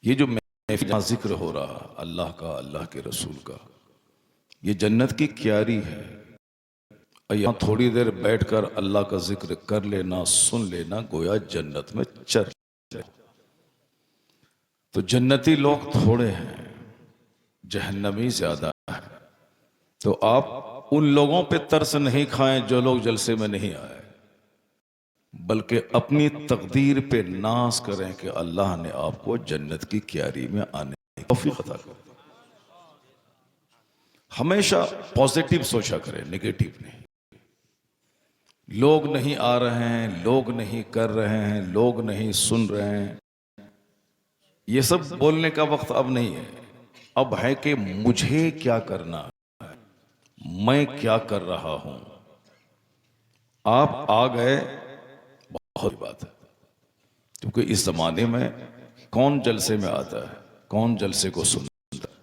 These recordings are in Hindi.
ये जो महफिल जिक्र हो रहा अल्लाह का, अल्लाह के रसूल का, ये जन्नत की क्यारी है। और यहाँ थोड़ी देर बैठकर अल्लाह का जिक्र कर लेना, सुन लेना, गोया जन्नत में चल। तो जन्नती लोग थोड़े हैं, जहन्नमी ज्यादा है। तो आप उन लोगों पे तरस नहीं खाएं जो लोग जलसे में नहीं आए, बल्कि अपनी तकदीर पे नाज करें कि अल्लाह ने आपको जन्नत की क्यारी में आने की तौफीक अता कर दी। हमेशा पॉजिटिव सोचा करें, नेगेटिव नहीं। लोग नहीं आ रहे हैं, लोग नहीं कर रहे हैं, लोग नहीं सुन रहे हैं, ये सब बोलने का वक्त अब नहीं है। अब है कि मुझे क्या करना है, मैं क्या कर रहा हूं। आप आ गए, बहुत बात है। क्योंकि इस जमाने में कौन जलसे में आता है, कौन जलसे को सुनता है,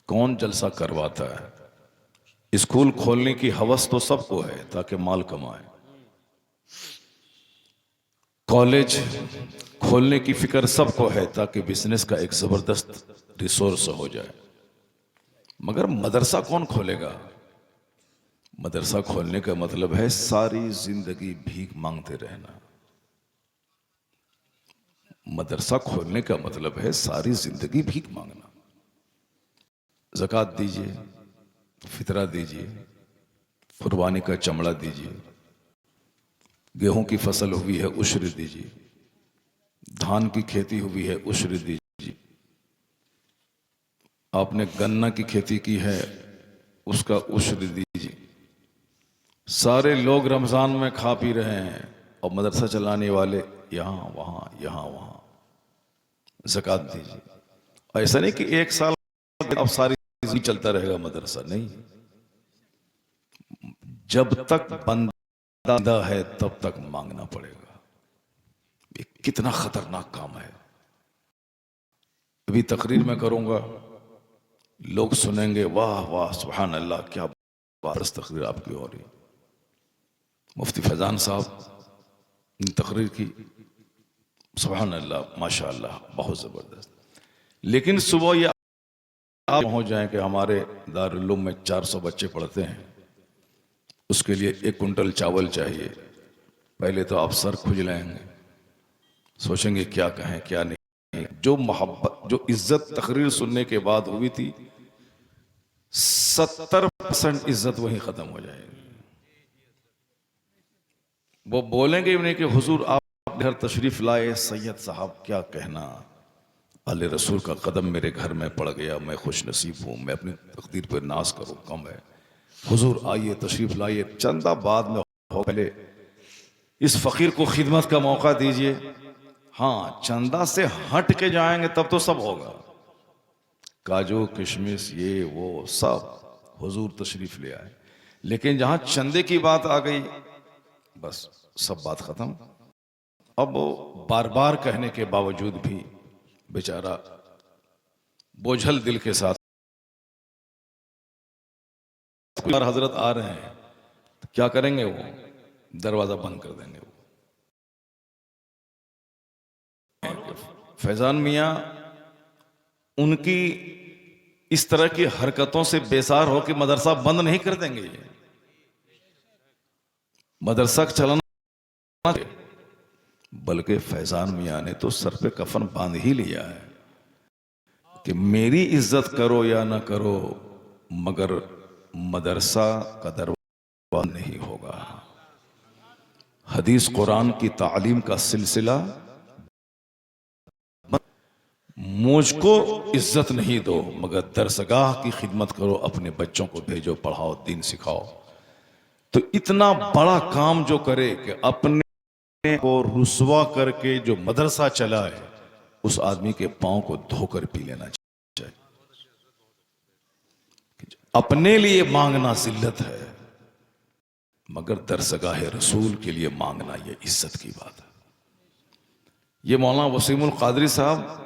कौन जलसा करवाता है। स्कूल खोलने की हवस तो सबको है ताकि माल कमाए, कॉलेज खोलने की फिक्र सबको है ताकि बिजनेस का एक जबरदस्त रिसोर्स हो जाए। मगर मदरसा कौन खोलेगा? मदरसा खोलने का मतलब है सारी जिंदगी भीख मांगते रहना। मदरसा खोलने का मतलब है सारी जिंदगी भीख मांगना। ज़कात दीजिए, फितरा दीजिए, कुर्बानी का चमड़ा दीजिए, गेहूं की फसल हुई है उश्र दीजिए, धान की खेती हुई है उश्र दीजिए, आपने गन्ना की खेती की है उसका उश्र दीजिए। सारे लोग रमजान में खा पी रहे हैं और मदरसा चलाने वाले यहां वहां यहां वहां। ज़कात दीजिए। ऐसा नहीं कि एक साल अब सारी जिंदगी चलता रहेगा मदरसा, नहीं। जब तक बंदा है तब तक मांगना पड़ेगा। ये कितना खतरनाक काम है। अभी तकरीर में करूंगा, लोग सुनेंगे, वाह वाह सुभान अल्लाह, क्या बात तकरीर आपकी हो रही। मुफ्ती फैजान साहब ने तकरीर की, सुभान अल्लाह, माशा अल्लाह, बहुत जबरदस्त। लेकिन सुबह ये आप हो जाए कि हमारे दारुल उलूम में 400 बच्चे पढ़ते हैं, उसके लिए 1 कुंटल चावल चाहिए। पहले तो आप सर खुजलाएंगे, सोचेंगे क्या कहें क्या नहीं। जो मोहब्बत, जो इज्जत तकरीर सुनने के बाद हुई थी, 70% इज्जत वहीं खत्म हो जाएगी। वो बोलेंगे भी नहीं कि हुजूर आप घर तशरीफ लाए, सैयद साहब क्या कहना, अले रसूल का कदम मेरे घर में पड़ गया, मैं खुश नसीब हूँ, मैं अपनी तकदीर पर नाज करूँ कम है। हुजूर आइए, तशरीफ लाइए, चंदा बाद में हो, पहले इस फकीर को खिदमत का मौका दीजिए। हाँ, चंदा से हट के जाएंगे तब तो सब होगा, काजू किशमिश ये वो सब हुजूर तशरीफ ले आए। लेकिन जहां चंदे की बात आ गई, बस सब बात खत्म। अब वो बार बार कहने के बावजूद भी बेचारा बोझल दिल के साथ, हजरत आ रहे हैं तो क्या करेंगे? वो दरवाजा बंद कर देंगे। फैजान मियाँ उनकी इस तरह की हरकतों से बेसार हो कि मदरसा बंद नहीं कर देंगे। ये मदरसा चलाना, बल्कि फैजान मियाँ ने तो सर पे कफन बांध ही लिया है कि मेरी इज्जत करो या ना करो, मगर मदरसा का दरवाजा नहीं होगा। हदीस कुरान की तालीम का सिलसिला, मुझको इज्जत नहीं दो मगर दरसगाह की खिदमत करो, अपने बच्चों को भेजो, पढ़ाओ, दीन सिखाओ। तो इतना बड़ा काम जो करे कि अपने को रुसवा करके जो मदरसा चला है, उस आदमी के पांव को धोकर पी लेना चाहिए। अपने लिए मांगना जिल्लत है, मगर दरसगाह रसूल के लिए मांगना यह इज्जत की बात है। ये मौलाना वसीमुल कादरी साहब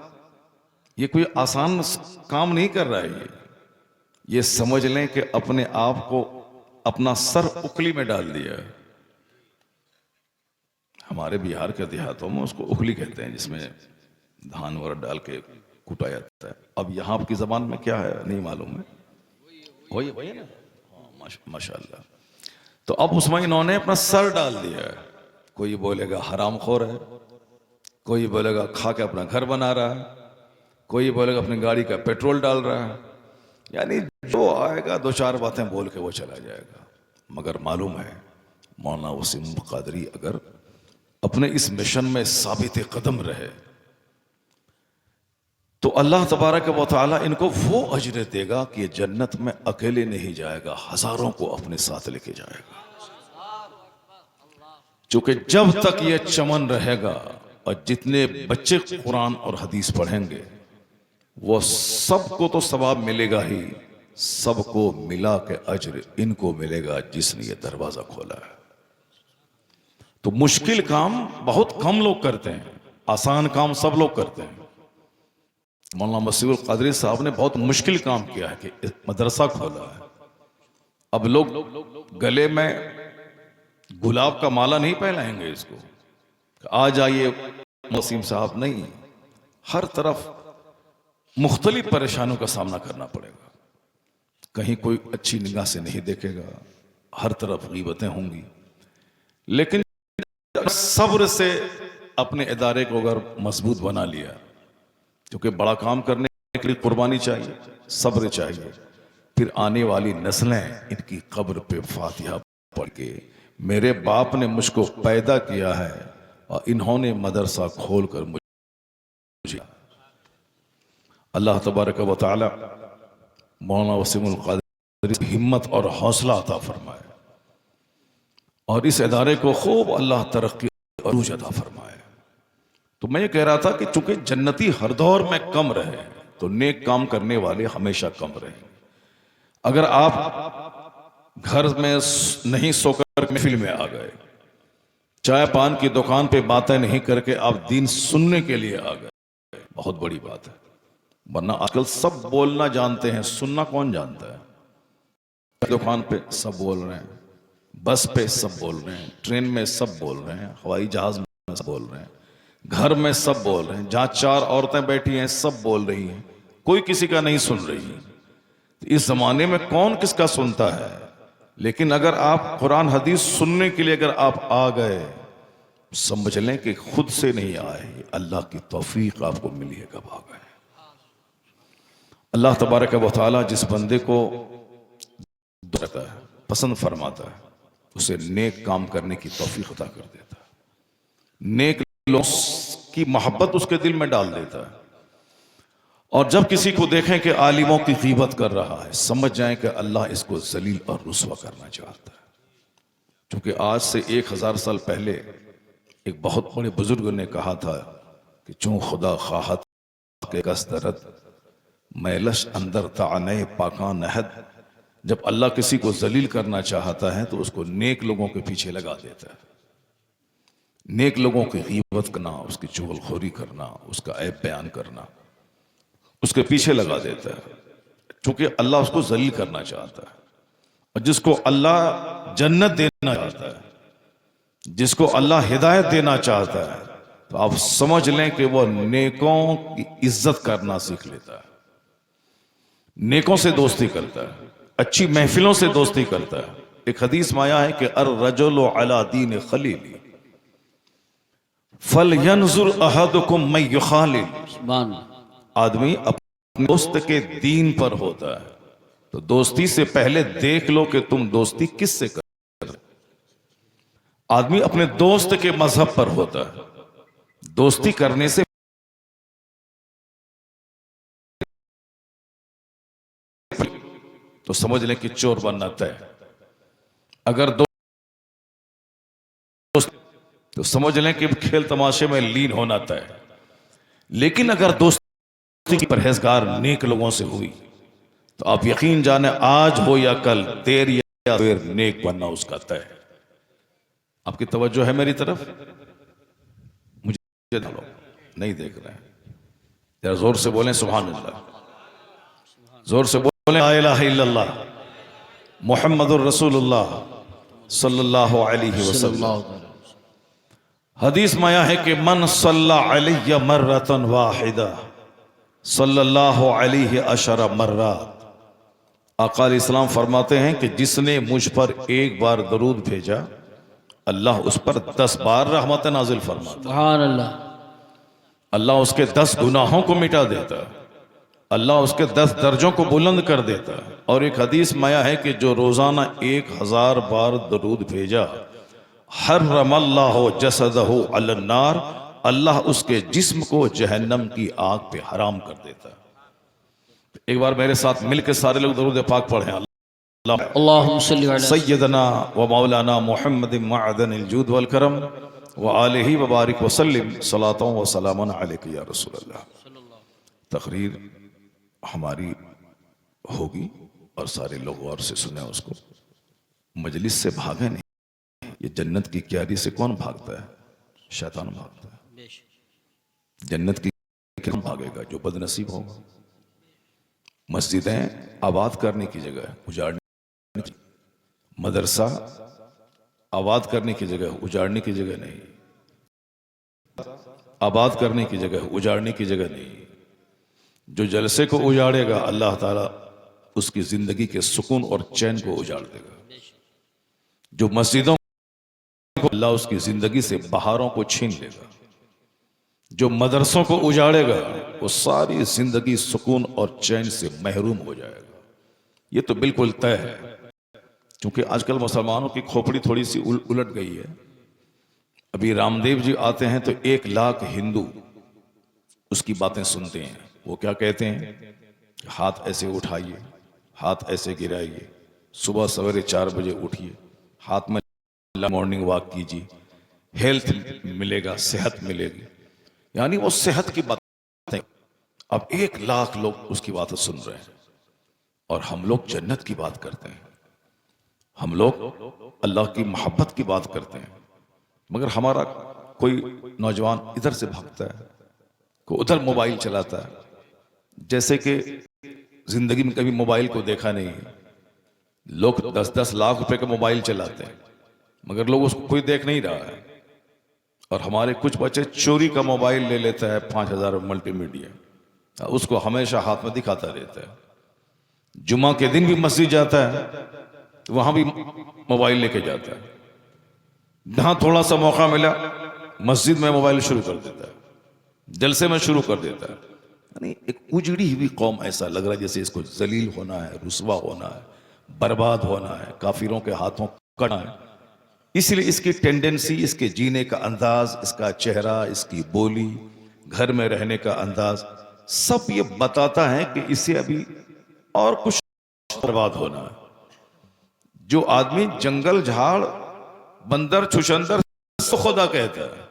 ये कोई आसान काम नहीं कर रहा है। ये समझ लें कि अपने आप को, अपना सर उखली में डाल दिया है। हमारे बिहार के देहातों में उसको उखली कहते हैं, जिसमें धान वगैरह डाल के कूटा जाता है। अब यहाँ आपकी जबान में क्या है नहीं मालूम है, वही है ना, हाँ माशाल्लाह। तो अब उसमें इन्होंने अपना सर डाल दिया है। कोई बोलेगा हरामखोर है, कोई बोलेगा खा के अपना घर बना रहा है, कोई बोलेगा अपनी गाड़ी का पेट्रोल डाल रहा है, यानी जो आएगा दो चार बातें बोल के वो चला जाएगा। मगर मालूम है मौलाना वसीम कादरी अगर अपने इस मिशन में साबित कदम रहे तो अल्लाह तबारक व तआला इनको वो अजर देगा कि ये जन्नत में अकेले नहीं जाएगा, हजारों को अपने साथ लेके जाएगा। क्योंकि जब तक ये चमन रहेगा और जितने बच्चे कुरान और हदीस पढ़ेंगे वो सबको तो सवाब मिलेगा ही, सबको मिला के अजर इनको मिलेगा जिसने ये दरवाजा खोला है। तो मुश्किल काम बहुत कम लोग करते हैं, आसान काम सब लोग करते हैं। मौलाना वसीउल कादरी साहब ने बहुत मुश्किल काम किया है कि मदरसा खोला है। अब लोग गले में गुलाब का माला नहीं पहनाएंगे इसको, आ जाइए वसीम साहब, नहीं, हर तरफ मुख्तलिफ परेशानियों का सामना करना पड़ेगा। कहीं कोई अच्छी निगाह से नहीं देखेगा, हर तरफ गीबतें होंगी, लेकिन सब्र से अपने इदारे को अगर मजबूत बना लिया, क्योंकि बड़ा काम करने के लिए कुर्बानी चाहिए, सब्र चाहिए, फिर आने वाली नस्लें इनकी कब्र पे फातिहा पढ़ के मेरे बाप ने मुझको पैदा किया है और इन्होंने मदरसा खोल कर मुझे, अल्लाह तबारक व तआला मौलाना वसीमुल कादरी हिम्मत और हौसला अता फरमाए और इस इदारे को खूब अल्लाह तरक्की और अरूज अता फरमाए। तो मैं ये कह रहा था कि चूंकि जन्नती हर दौर में कम रहे तो नेक काम करने वाले हमेशा कम रहे। अगर आप घर में नहीं सोकर महफिल में आ गए, चाय पान की दुकान पे बातें नहीं करके आप दीन सुनने के लिए आ गए, बहुत बड़ी बात है। वरना आजकल सब बोलना जानते हैं, सुनना कौन जानता है। दुकान पे सब बोल रहे हैं, बस पे सब बोल रहे हैं, ट्रेन में सब बोल रहे हैं, हवाई जहाज में सब बोल रहे हैं, घर में सब बोल रहे हैं, जहां चार औरतें बैठी हैं सब बोल रही हैं, कोई किसी का नहीं सुन रही है। तो इस जमाने में कौन किसका सुनता है? लेकिन अगर आप कुरान हदीस सुनने के लिए अगर आप आ गए, समझ लें कि खुद से नहीं आए, अल्लाह की तौफीक आपको मिली है कब आ गए। अल्लाह तबारक व तआला जिस बंदे को देता है, पसंद फरमाता है, उसे नेक काम करने की तौफीक अता कर देता है, नेक लोगों की मोहब्बत उसके दिल में डाल देता है। और जब किसी को देखें कि आलिमों की गीबत कर रहा है, समझ जाएं कि अल्लाह इसको जलील और रुस्वा करना चाहता है। क्योंकि आज से 1000 साल पहले एक बहुत बड़े बुजुर्ग ने कहा था कि चूं खुदा खाहत के कसदरत मैलश अंदर ताने पाका नहद। जब अल्लाह किसी को जलील करना चाहता है तो उसको नेक लोगों के पीछे लगा देता है। नेक लोगों की गीबत करना, उसकी चुगलखोरी करना, उसका ऐब बयान करना, उसके पीछे लगा देता है, क्योंकि अल्लाह उसको जलील करना चाहता है। और जिसको अल्लाह जन्नत देना चाहता है, जिसको अल्लाह हिदायत देना चाहता है, तो आप समझ लें कि वह नेकों की इज्जत करना सीख लेता है, नेकों से दोस्ती करता है, अच्छी महफिलों से दोस्ती करता है। एक हदीस में आया है कि अर रजुलु अला दीन खलीली फल यंजुर अहदुकुम मैं युखालिल। आदमी अपने दोस्त के दीन पर होता है, तो दोस्ती से पहले देख लो कि तुम दोस्ती किससे कर। आदमी अपने दोस्त के मजहब पर होता है, दोस्ती करने से तो समझ लें कि चोर बनना तय। अगर दोस्त तो समझ लें कि खेल तमाशे में लीन होना तय। लेकिन अगर दोस्ती की परहेजगार नेक लोगों से हुई तो आप यकीन जाने आज हो या कल, देर या देर, नेक बनना उसका तय। आपकी तवज्जो है मेरी तरफ? मुझे नहीं देख रहे हैं, जरा जोर से बोलें सुभान अल्लाह, जोर से बोलें ला इलाहा इल्लल्लाह मुहम्मदुर रसूलुल्लाह सल्लल्लाहु अलैहि वसल्लम। हदीस में आया है कि मन सल्ला अलैया मर्रतन वाहिदा सल्लल्लाहु अलैहि अशरा मर्रात। आका इस्लाम फरमाते हैं कि जिसने मुझ पर एक बार दरूद भेजा अल्लाह उस पर 10 बार रहमत नाजिल फरमाता। सुभान अल्लाह। अल्लाह उसके 10 गुनाहों को मिटा देता, अल्लाह उसके 10 दर्जों को बुलंद कर देता। और एक हदीस में आया है कि जो रोजाना 1000 बार दरूद भेजा हर्रमल्लाहु जसदहु अलन्नार, अल्लाह उसके जिस्म को जहन्नम की आग पे हराम कर देता। एक बार मेरे साथ मिलकर सारे लोग दरूद पाक पढ़ें। अल्लाहुम्मा सल्ली अला सय्यदना व मौलाना मुहम्मद मअदनिल जूद वल करम व आलिहि व बारिक व सल्लिम सलातों व सलामन अलैका या रसूल अल्लाह। तकरीर हमारी होगी और सारे लोग गौर से सुने उसको, मजलिस से भागे नहीं। ये जन्नत की क्यारी से कौन भागता है? शैतान भागता है। जन्नत की कौन भागेगा? जो बदनसीब होगा। मस्जिदें आबाद करने की जगह उजाड़ने की, मदरसा आबाद करने की जगह उजाड़ने की जगह नहीं, आबाद करने की जगह उजाड़ने की जगह नहीं। जो जलसे को उजाड़ेगा अल्लाह ताला उसकी जिंदगी के सुकून और चैन को उजाड़ देगा। जो मस्जिदों को, अल्लाह उसकी जिंदगी से बहारों को छीन लेगा। जो मदरसों को उजाड़ेगा वो सारी जिंदगी सुकून और चैन से महरूम हो जाएगा। ये तो बिल्कुल तय है, क्योंकि आजकल मुसलमानों की खोपड़ी थोड़ी सी उलट गई है। अभी रामदेव जी आते हैं तो 1 लाख हिंदू उसकी बातें सुनते हैं। वो क्या कहते हैं? हाथ ऐसे उठाइए, हाथ ऐसे गिराइए, सुबह सवेरे 4 बजे उठिए, हाथ में मॉर्निंग वॉक कीजिए, हेल्थ मिलेगा, सेहत मिलेगी। यानी वो सेहत की बातें। अब 1 लाख लोग उसकी बातें सुन रहे हैं और हम लोग जन्नत की बात करते हैं, हम लोग अल्लाह की मोहब्बत की बात करते हैं। मगर हमारा कोई नौजवान इधर से भागता है, कोई उधर मोबाइल चलाता है, जैसे कि जिंदगी में कभी मोबाइल को देखा नहीं है। लोग 10-10 लाख रुपए का मोबाइल चलाते हैं मगर लोग उसको कोई देख नहीं रहा है। और हमारे कुछ बच्चे चोरी का मोबाइल ले लेता है 5000 मल्टीमीडिया, उसको हमेशा हाथ में दिखाता रहता है। जुमा के दिन भी मस्जिद जाता है तो वहां भी मोबाइल लेके जाता है। जहां थोड़ा सा मौका मिला मस्जिद में मोबाइल शुरू कर देता है, जलसे में शुरू कर देता है। यानी एक उजड़ी हुई कौम, ऐसा लग रहा है जैसे इसको जलील होना है, रुसवा होना है, बर्बाद होना है, काफिरों के हाथों कटना है। इसलिए इसकी टेंडेंसी, इसके जीने का अंदाज, इसका चेहरा, इसकी बोली, घर में रहने का अंदाज, सब ये बताता है कि इसे अभी और कुछ बर्बाद होना है। जो आदमी जंगल झाड़ बंदर छुछंदर खुदा कहता है,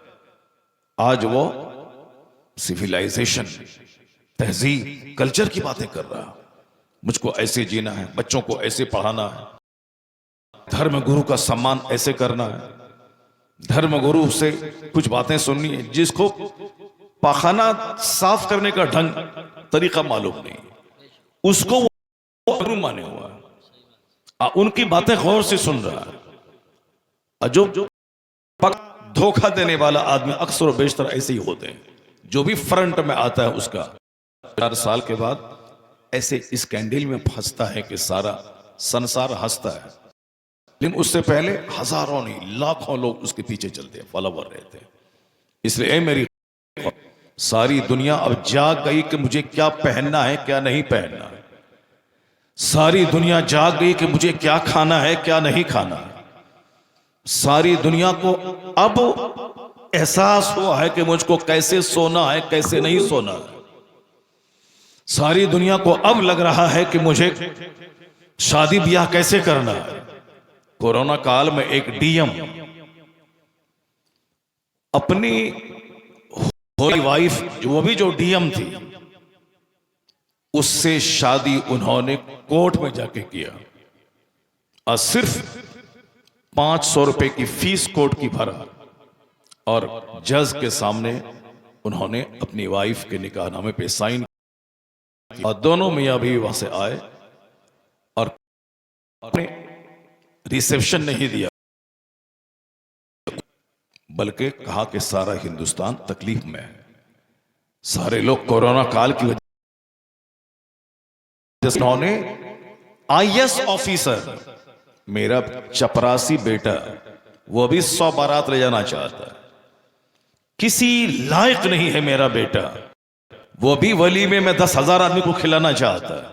आज वो सिविलाइजेशन, तहजीब, कल्चर की बातें कर रहा है। मुझको ऐसे जीना है, बच्चों को ऐसे पढ़ाना है, धर्म गुरु का सम्मान ऐसे करना है, धर्म गुरु से कुछ बातें सुननी है। जिसको पाखाना साफ करने का ढंग तरीका मालूम नहीं, उसको वो गुरु माने हुआ है, उनकी बातें गौर से सुन रहा है। जो धोखा देने वाला आदमी अक्सर और बेशतर ऐसे ही होते हैं। जो भी फ्रंट में आता है उसका 4 साल के बाद ऐसे इस कैंडल में फंसता है कि सारा संसार हंसता है, लेकिन उससे पहले हजारों नहीं लाखों लोग उसके पीछे चलते हैं, फॉलोवर रहते हैं। इसलिए ए मेरी सारी दुनिया अब जाग गई कि मुझे क्या पहनना है, क्या नहीं पहनना है। सारी दुनिया जाग गई कि मुझे क्या खाना है, क्या नहीं खाना है। सारी दुनिया को अब एहसास हुआ है कि मुझको कैसे सोना है, कैसे नहीं सोना है। सारी दुनिया को अब लग रहा है कि मुझे शादी ब्याह कैसे करना है। कोरोना काल में एक डीएम अपनी वाइफ, वो भी जो डीएम थी, उससे शादी उन्होंने कोर्ट में जाके किया और सिर्फ 500 रुपए की फीस कोर्ट की भरा और जज के सामने उन्होंने अपनी वाइफ के निकाहनामे पे साइन किया और दोनों मियां भी वहां से आए और अपने रिसेप्शन नहीं दिया, बल्कि कहा कि सारा हिंदुस्तान तकलीफ में है। सारे लोग कोरोना काल की वजह जिन्होंने IS ऑफिसर, मेरा चपरासी बेटा, वो भी 100 बारात ले जाना चाहता है। किसी लायक नहीं है मेरा बेटा, वो भी वलीमे में 10,000 आदमी को खिलाना चाहता है।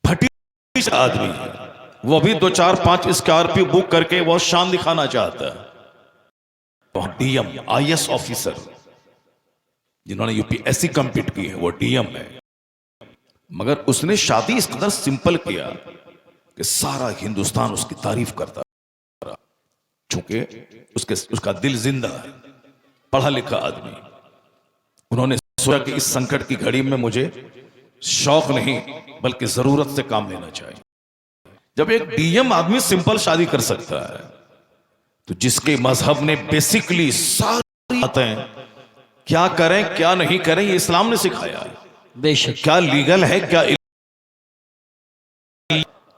फटी आदमी है, वो भी 2, 4, 5 स्कॉर्पियो बुक करके वो शान दिखाना चाहता है। DM IS ऑफिसर जिन्होंने UPSC कंप्लीट की है, वो DM है। मगर उसने शादी इस कदर सिंपल किया कि सारा हिंदुस्तान उसकी तारीफ करता रहा, चूंकि उसका दिल जिंदा है, पढ़ा लिखा आदमी। उन्होंने सोचा कि इस संकट की घड़ी में मुझे शौक नहीं बल्कि जरूरत से काम लेना चाहिए। जब एक DM आदमी सिंपल शादी कर सकता है, तो जिसके मजहब ने बेसिकली सारी बातें क्या करें क्या नहीं करें ये इस्लाम ने सिखाया है। बेशक क्या लीगल है,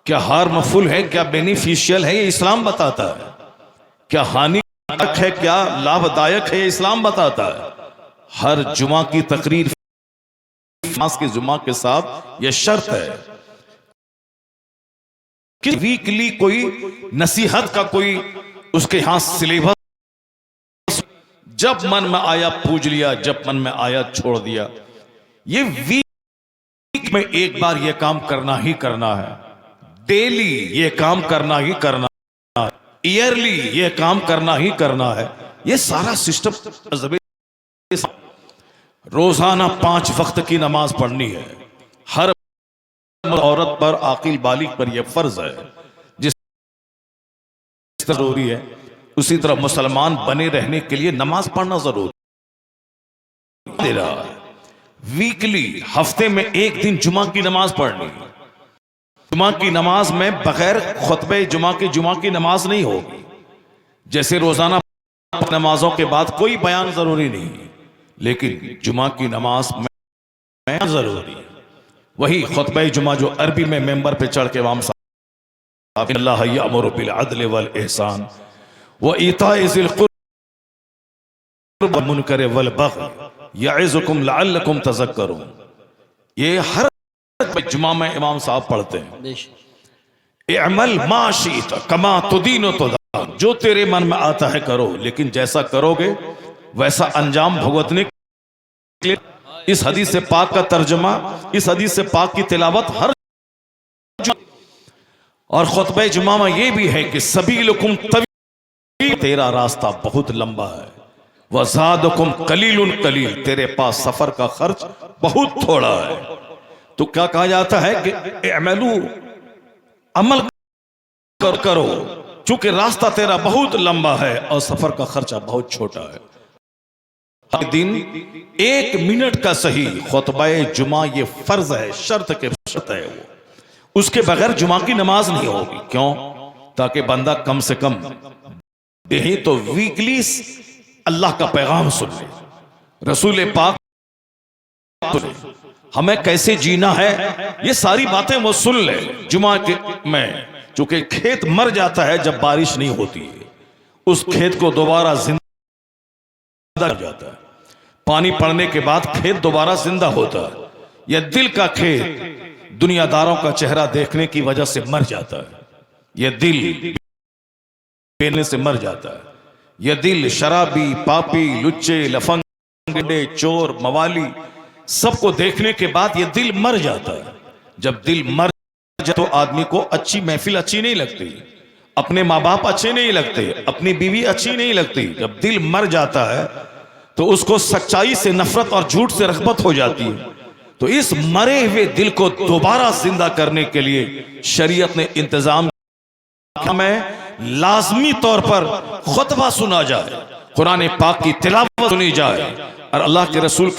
क्या हार्मफुल है, क्या बेनिफिशियल है, ये इस्लाम बताता है। क्या हानिकारक है, क्या लाभदायक है, ये इस्लाम बताता है। हर जुमा की तकरीर के जुमा के साथ यह शर्त है कि वीकली कोई नसीहत का कोई उसके यहां सिलेबस, जब मन में आया पूछ लिया, जब मन में आया छोड़ दिया। ये वीक में एक बार ये काम करना ही करना है, डेली ये काम करना ही करना है, ईयरली ये काम करना ही करना है। ये सारा सिस्टम, रोजाना 5 वक्त की नमाज पढ़नी है। हर औरत पर, आकिल बालिग पर यह फर्ज है। जिस तरह जरूरी है उसी तरह मुसलमान बने रहने के लिए नमाज पढ़ना जरूरी दे रहा है। वीकली, हफ्ते में 1 दिन जुमा की नमाज पढ़नी। जुमा की नमाज में बगैर खुतबे जुमा की नमाज नहीं होगी। जैसे रोजाना नमाजों के बाद कोई बयान जरूरी नहीं, लेकिन जुमा की नमाज में जरूरी है। वही खुतबे जुमा जो अरबी में मेंबर पे चढ़ के इमाम साहब अल्लाह यअमुरु बिल अदल वल इहसान व इताइ ज़िल क़ुर्ब व मुनकर वल बग़य यइज़ुकुम लअल्लकुम तज़क्करून, ये हर जुमा में इमाम साहब पढ़ते हैं। बेशक इअमल मा शीत कमा तुदीनु तुदान, जो तेरे मन में आता है करो, लेकिन जैसा करोगे वैसा अंजाम भुगतने के लिए। इस हदीस से पाक का तर्जुमा, इस हदीस से पाक की तिलावत हर और खुतबे जुमा में यह भी है कि सबीलुकुम तवील, तेरा रास्ता बहुत लंबा है। वज़ादुकुम कलीलुन कलील, तेरे पास सफर का खर्च बहुत थोड़ा है। तो क्या कहा जाता है कि अमलू, अमल करो, चूंकि रास्ता तेरा बहुत लंबा है और सफर का खर्चा बहुत छोटा है। हर दिन 1 मिनट का सही खुतबा जुमा ये फर्ज है, शर्त के शर्त है वो, उसके बगैर जुमा की नमाज नहीं होगी। क्यों? ताकि बंदा कम से कम यही तो वीकली अल्लाह का पैगाम सुन ले, रसूल पाक हमें कैसे जीना है, ये सारी बातें वो सुन ले जुमा के में। चूंकि खेत मर जाता है जब बारिश नहीं होती है, उस खेत को दोबारा जिंदा हो जाता है। पानी पड़ने के बाद खेत दोबारा जिंदा होता है। यह दिल का खेत दुनियादारों का चेहरा देखने की वजह से मर जाता है। यह दिल पीने से मर जाता है। यह दिल शराबी, पापी, लुच्चे, लफंगे, चोर, मवाली सबको देखने के बाद यह दिल मर जाता है। जब दिल मर जाए तो आदमी को अच्छी महफिल अच्छी नहीं लगती, अपने माँ बाप अच्छे नहीं लगते, अपनी बीवी अच्छी नहीं लगती। जब दिल मर जाता है तो उसको सच्चाई से नफरत और झूठ से रग़बत हो जाती है। तो इस मरे हुए दिल को दोबारा जिंदा करने के लिए शरीयत ने इंतजाम में लाजमी तौर पर खुतबा सुना जाए, कुरान पाक की तिलावत सुनी जाए और अल्लाह के रसूल